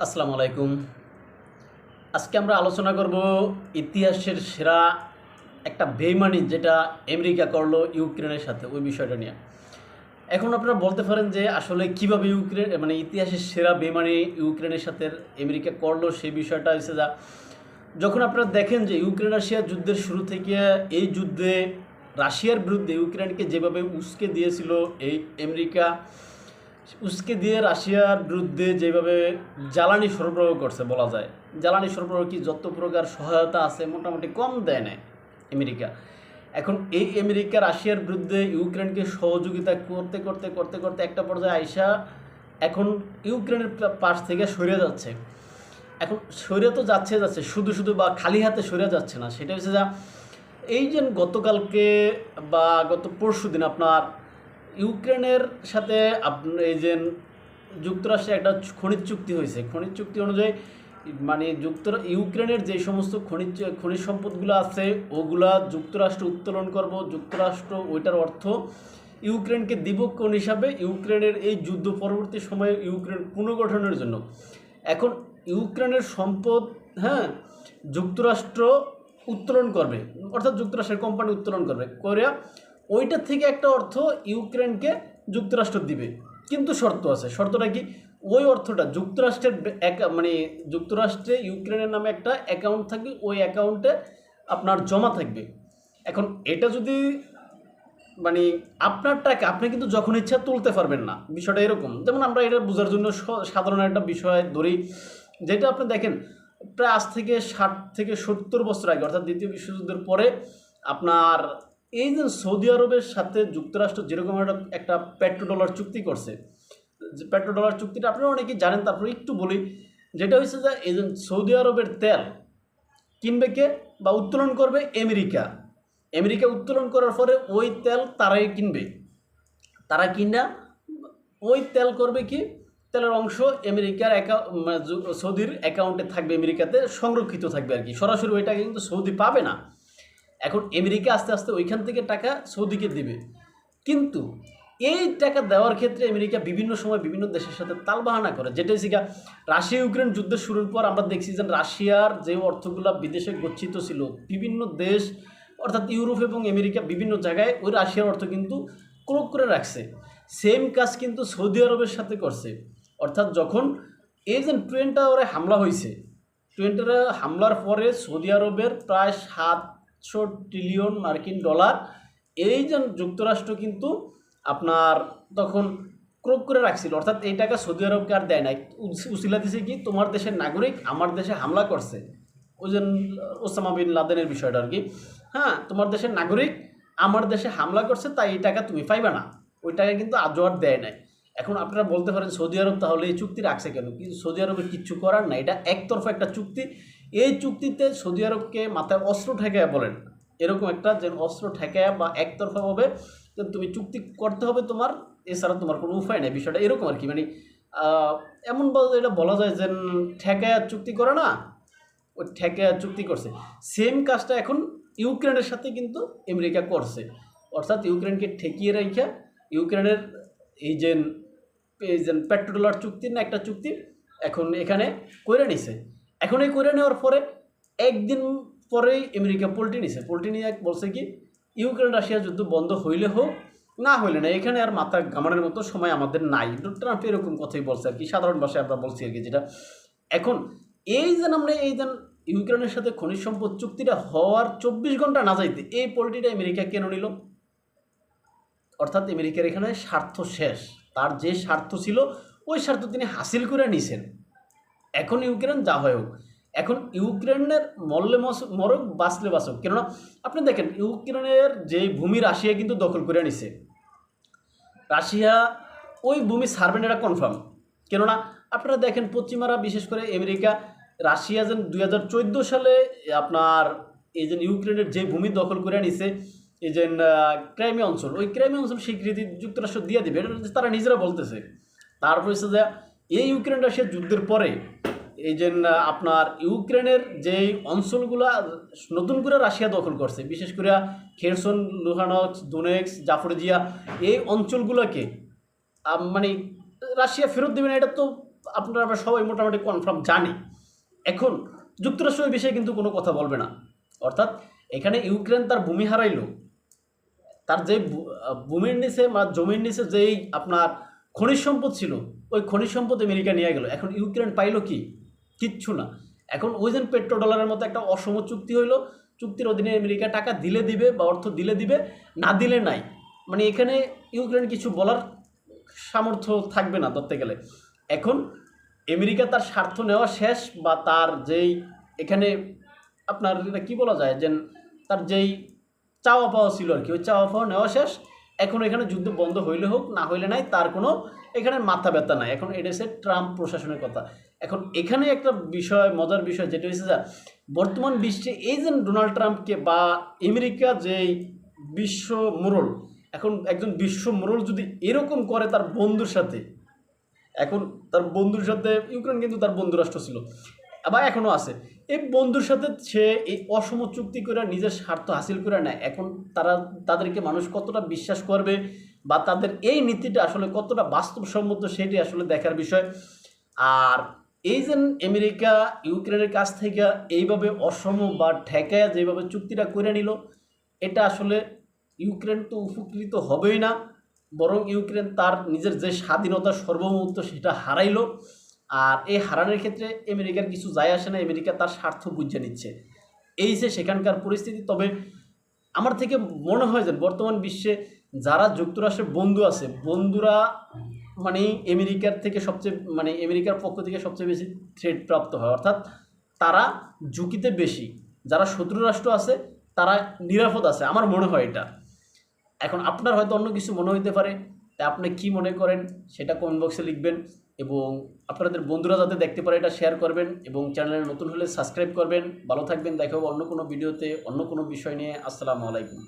আসসালামু আলাইকুম। আজকে আমরা আলোচনা করব ইতিহাসের সেরা একটা বেইমানি যেটা আমেরিকা করলো ইউক্রেনের সাথে, ওই বিষয়টা নিয়ে। এখন আপনারা বলতে পারেন যে আসলে কিভাবে ইউক্রেন মানে ইতিহাসের সেরা বেইমানি ইউক্রেনের সাথে আমেরিকা করলো, সেই বিষয়টা হচ্ছে যা যখন আপনারা দেখেন যে ইউক্রেন রাশিয়া যুদ্ধের শুরু থেকে এই যুদ্ধে রাশিয়ার বিরুদ্ধে ইউক্রেনকে যেভাবে উস্কে দিয়েছিল এই আমেরিকা, উস্কে দিয়ে রাশিয়ার বিরুদ্ধে যেভাবে জ্বালানি সরবরাহ করছে বলা যায়। জ্বালানি সরবরাহ কি যত প্রকার সহায়তা আছে মোটামুটি কম দেয় না আমেরিকা। এখন এই আমেরিকা রাশিয়ার বিরুদ্ধে ইউক্রেনকে সহযোগিতা করতে করতে করতে করতে একটা পর্যায়ে আইসা এখন ইউক্রেনের পাশ থেকে সরে যাচ্ছে। এখন সরে তো যাচ্ছে শুধু শুধু বা খালি হাতে সরে যাচ্ছে না, সেটা হচ্ছে যা এই যে গতকালকে বা গত পরশু দিন আপনার ইউক্রেনের সাথে এই যে যুক্তরাষ্ট্রে একটা খনিজ চুক্তি হয়েছে। খনিজ চুক্তি অনুযায়ী মানে ইউক্রেনের যে সমস্ত খনিজ সম্পদগুলো আছে ওগুলা যুক্তরাষ্ট্র উত্তোলন করব, যুক্তরাষ্ট্র ওইটার অর্থ ইউক্রেনকে দিব কোন হিসাবে, ইউক্রেনের এই যুদ্ধ পরবর্তী সময়ে ইউক্রেন পুনর্গঠনের জন্য। এখন ইউক্রেনের সম্পদ, হ্যাঁ, যুক্তরাষ্ট্র উত্তোলন করবে, অর্থাৎ যুক্তরাষ্ট্রের কোম্পানি উত্তোলন করবে করে ওইটার থেকে একটা অর্থ ইউক্রেনকে যুক্তরাষ্ট্র দিবে। কিন্তু শর্ত আছে। শর্তটা কি? ওই অর্থটা যুক্তরাষ্ট্রের মানে যুক্তরাষ্ট্রে ইউক্রেনের নামে একটা অ্যাকাউন্ট থাকবে, ওই অ্যাকাউন্টে আপনার জমা থাকবে। এখন এটা যদি মানে আপনার টাকা আপনি কিন্তু যখন ইচ্ছা তুলতে পারবেন না। বিষয়টা এরকম, যেমন আমরা এটা বোঝার জন্য সাধারণ একটা বিষয় ধরি, যেটা আপনি দেখেন প্রায় আজ থেকে 60 থেকে 70 বছর আগে, অর্থাৎ দ্বিতীয় বিশ্বযুদ্ধের পরে আপনার এই যে সৌদি আরবের সাথে যুক্তরাষ্ট্র যেরকম একটা পেট্রোডলার চুক্তি করছে, যে পেট্রোডলার চুক্তিটা আপনারা অনেকেই জানেন, তারপরে একটু বলি। যেটা হচ্ছে যে এই যে সৌদি আরবের তেল কিনবে কে বা উত্তোলন করবে আমেরিকা। আমেরিকা উত্তোলন করার পরে ওই তেল তারাই কিনবে। তারা কিনা ওই তেল করবে কি, তেলের অংশ আমেরিকার সৌদির অ্যাকাউন্টে থাকবে, আমেরিকাতে সংরক্ষিত থাকবে আর কি। সরাসরি ওই টাকা কিন্তু সৌদি পাবে না। এখন আমেরিকা আস্তে আস্তে ওইখান থেকে টাকা সৌদিকে দিবে। কিন্তু এই টাকা দেওয়ার ক্ষেত্রে আমেরিকা বিভিন্ন সময় বিভিন্ন দেশের সাথে তালবাহানা করে, যেটা হচ্ছে রাশিয়া ইউক্রেন যুদ্ধ শুরুর পর আমরা দেখছি যে রাশিয়ার যে অর্থগুলো বিদেশে গচ্ছিত ছিল বিভিন্ন দেশ, অর্থাৎ ইউরোপ এবং আমেরিকা বিভিন্ন জায়গায় ওই রাশিয়ার অর্থ কিন্তু ক্রোক করে রাখছে। সেম কাজ কিন্তু সৌদি আরবের সাথে করছে। অর্থাৎ যখন এই যে টুয়েন টাওয়ারে হামলা হয়েছে, টুয়েন টাওয়ারে হামলার পরে সৌদি আরবের প্রায় 700 ট্রিলিয়ন মার্কিন ডলার এই যে যুক্তরাষ্ট্র কিন্তু আপনার তখন ক্রোক করে রাখছিল। অর্থাৎ এই টাকা সৌদি আরবকে আর দেয় নাই। উসিলা দিছে কি, তোমার দেশের নাগরিক আমার দেশে হামলা করছে, ওই যে ওসামা বিন লাদেনের বিষয়টা আর কি। হ্যাঁ, তোমার দেশের নাগরিক আমার দেশে হামলা করছে, তাই এই টাকা তুমি পাইবা না। ওই টাকা কিন্তু আজও আর দেয় নাই। এখন আপনারা বলতে পারেন সৌদি আরব তাহলে এই চুক্তি রাখছে কেন? কিন্তু সৌদি আরবের কিচ্ছু করার না, এটা একতরফা একটা চুক্তি। এই চুক্তিতে সৌদি আরবকে মাথায় অস্ত্র ঠেকায় বলেন, এরকম একটা যে অস্ত্র ঠেকায় বা একতরফাভাবে যে তুমি চুক্তি করতে হবে তোমার, এছাড়া তোমার কোনো উপায় নেই। বিষয়টা এরকম আর কি। মানে এমন এটা বলা যায় যে ঠেকায় চুক্তি করে না, ওই ঠেকায় চুক্তি করছে। সেম কাজটা এখন ইউক্রেনের সাথে কিন্তু আমেরিকা করছে। অর্থাৎ ইউক্রেনকে ঠেকিয়ে রেখে ইউক্রেনের এই যে পেট্রোডলার চুক্তির না একটা চুক্তি এখন এখানে করে নিছে। এখন এই করে নেওয়ার পরে একদিন পরেই আমেরিকা পোল্টি নিছে। পোল্টি নিয়ে বলছে কি, ইউক্রেন রাশিয়া যুদ্ধ বন্ধ হইলে হোক, না হইলে না, এখানে আর মাথা ঘামানোর মতো সময় আমাদের নাই। ট্রাম্প এরকম কথাই বলছে আর কি, সাধারণ ভাষায় আমরা বলছি আর কি। যেটা এখন এই যে আমরা এই যে ইউক্রেনের সাথে খনিজ সম্পদ চুক্তিটা হওয়ার 24 ঘন্টা না যাইতে এই পোল্টিটা আমেরিকা কেন নিল? অর্থাৎ আমেরিকার এখানে স্বার্থ শেষ। তার যে স্বার্থ ছিল ওই স্বার্থ তিনি হাসিল করে নিছেন। এখন ইউক্রেন যা হয় হোক, এখন ইউক্রেনের মরলে মরক বাঁচলে বাঁচক। কেননা আপনি দেখেন ইউক্রেনের যে ভূমি রাশিয়া কিন্তু দখল করে নিছে, রাশিয়া ওই ভূমি ছাড়বেন এটা কনফার্ম। কেননা আপনারা দেখেন পশ্চিমারা, বিশেষ করে আমেরিকা, রাশিয়া যেন 2014 সালে আপনার এই যে ইউক্রেনের যে ভূমি দখল করে নিছে, এই যে ক্রাইমিয়া অঞ্চল, ওই ক্রাইমিয়া অঞ্চল স্বীকৃতি যুক্তরাষ্ট্র দিয়ে দিবে, এটা তারা নিজেরা বলতেছে। তারপর হচ্ছে যে এই ইউক্রেন রাশিয়া যুদ্ধের পরে এই যে আপনার ইউক্রেনের যেই অঞ্চলগুলো নতুন করে রাশিয়া দখল করছে, বিশেষ করে খেরসন, লুহানস্ক, দোনেটস্ক, জাপোরিজিয়া, এই অঞ্চলগুলোকে মানে রাশিয়া ফেরত দেবে না, এটা তো আপনারা আমরা সবাই মোটামুটি কনফার্ম জানি। এখন যুক্তরাষ্ট্র এই বিষয়ে কিন্তু কোনো কথা বলবে না, অর্থাৎ এখানে ইউক্রেন তার ভূমি হারাইলো, তার যে ভূমির নিচে বা জমির নিচে যেই আপনার খনিজ সম্পদ ছিল, ওই খনিজ সম্পদ আমেরিকা নিয়ে গেল। এখন ইউক্রেন পাইলো কি? কিচ্ছু না। এখন ওই যে পেট্রো ডলারের মতো একটা অসম চুক্তি হইলো, চুক্তির অধীনে আমেরিকা টাকা দিলে দিবে বা অর্থ দিলে দিবে, না দিলে নাই। মানে এখানে ইউক্রেন কিছু বলার সামর্থ্য থাকবে না ধরতে গেলে। এখন আমেরিকা তার স্বার্থ নেওয়া শেষ, বা তার যেই এখানে আপনার এটা কী বলা যায়, যে তার যেই চাওয়া পাওয়া ছিল আর কি, ওই চাওয়া পাওয়া নেওয়া শেষ। এখন এখানে যুদ্ধ বন্ধ হইলে হোক, না হইলে নাই, তার কোনো এখানে মাথা ব্যথা নাই। এখন এটা হচ্ছে ট্রাম্প প্রশাসনের কথা। এখন এখানে একটা বিষয়, মজার বিষয় যেটা হচ্ছে যে বর্তমান বিশ্বে এই যে ডোনাল্ড ট্রাম্পকে বা আমেরিকা যেই বিশ্ব মোড়ল, এখন একজন বিশ্ব মোড়ল যদি এরকম করে তার বন্ধুর সাথে, এখন তার বন্ধুর সাথে, ইউক্রেন কিন্তু তার বন্ধু রাষ্ট্র ছিল বা এখনও আছে, এই বন্ধুর সাথে সে এই অসম চুক্তি করে নিজের স্বার্থ হাসিল করে নেয়। এখন তাদেরকে মানুষ কতটা বিশ্বাস করবে বা তাদের এই নীতিটা আসলে কতটা বাস্তবসম্মত সেটি আসলে দেখার বিষয়। আর এই যে আমেরিকা ইউক্রেনের কাছ থেকে এইভাবে অসম বা ঠেকায় যেভাবে চুক্তিটা করে নিল, এটা আসলে ইউক্রেন তো উপকৃত হবেই না, বরং ইউক্রেন তার নিজের যে স্বাধীনতা সর্বমুহূর্ত সেটা হারাইলো। আর এই হারানোর ক্ষেত্রে আমেরিকার কিছু যায় আসে না, আমেরিকা তার স্বার্থ বুঝে নিচ্ছে, এই যে সেখানকার পরিস্থিতি। তবে আমার থেকে মনে হয় যে বর্তমান বিশ্বে যারা যুক্তরাষ্ট্রের বন্ধু আছে, বন্ধুরা মানে আমেরিকার থেকে সবচেয়ে, মানে আমেরিকার পক্ষ থেকে সবচেয়ে বেশি থ্রেট প্রাপ্ত হয়, অর্থাৎ তারা ঝুঁকিতে বেশি। যারা শত্রু রাষ্ট্র আছে তারা নিরাপদ আছে, আমার মনে হয় এটা। এখন আপনার হয়তো অন্য কিছু মনে হইতে পারে, তাই আপনি কি মনে করেন সেটা কমেন্ট বক্সে লিখবেন, এবং আপনাদের বন্ধুরা যাতে দেখতে পারে এটা শেয়ার করবেন, এবং চ্যানেলে নতুন হলে সাবস্ক্রাইব করবেন। ভালো থাকবেন, দেখা হবে অন্য কোনো ভিডিওতে অন্য কোনো বিষয় নিয়ে। আসসালামু আলাইকুম।